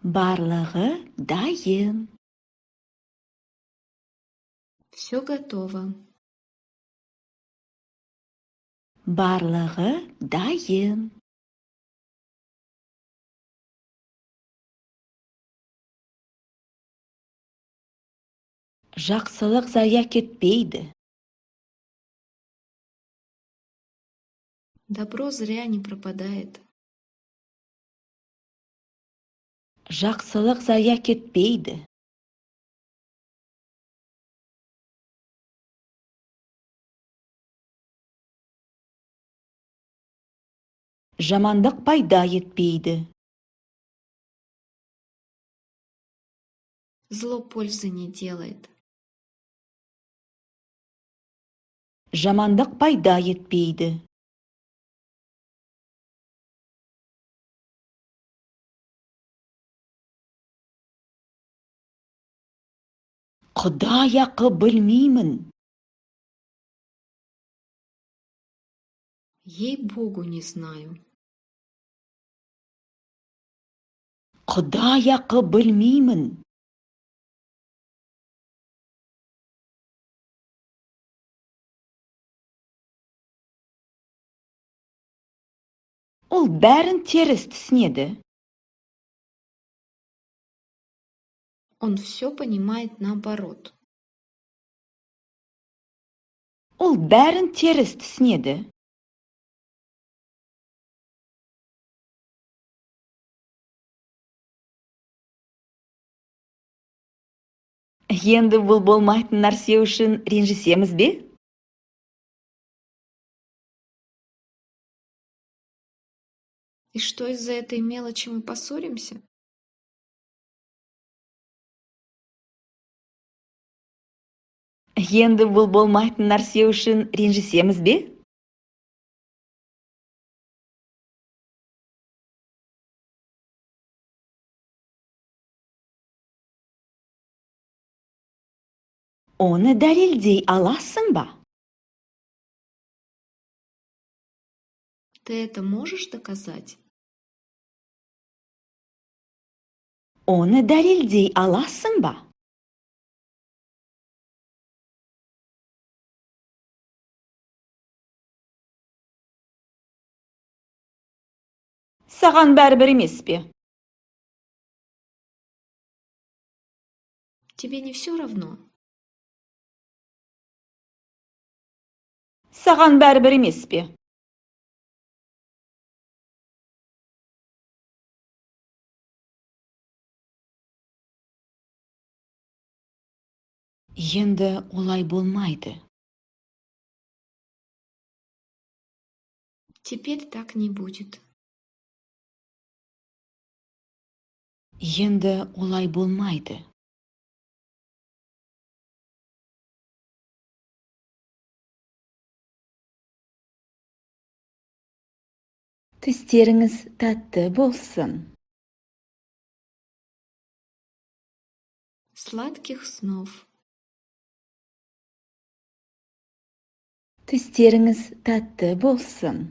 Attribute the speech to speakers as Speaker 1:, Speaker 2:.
Speaker 1: Барлығы дайын.
Speaker 2: Все готово.
Speaker 1: Барлығы дайын. Жақсылық зая кетпейді.
Speaker 2: Добро зря не пропадает.
Speaker 1: Жақсылық зая кетпейді. Жамандық пайда етпейді.
Speaker 2: Зло пользы не делает.
Speaker 1: Жамандық пайда етпейді. Құдай ақы білмеймін.
Speaker 2: Ей-богу, не знаю.
Speaker 1: Құдай ақы білмеймін. Ол бәрін теріс түсінеді.
Speaker 2: Он все понимает наоборот.
Speaker 1: Ол бәрін теріс түсінеді. Енді бұл болмайтын нәрсе үшін ренжісеміз бе?
Speaker 2: И что из-за этой мелочи мы поссоримся?
Speaker 1: Енді бұл болмайтын нәрсе үшін ренжісеміз бе? Оны дәлелдей аласың ба?
Speaker 2: Ты это можешь доказать?
Speaker 1: Оны дәлелдей аласың ба? Саған бәрібір емес пе?
Speaker 2: Тебе не все равно?
Speaker 1: Саған бәрібір емес пе? Енді олай болмайды.
Speaker 2: Теперь так не будет.
Speaker 1: Енді олай болмайды. Түстеріңіз тәтті болсын.
Speaker 2: Сладких снов.
Speaker 1: Түстеріңіз тәтті болсын.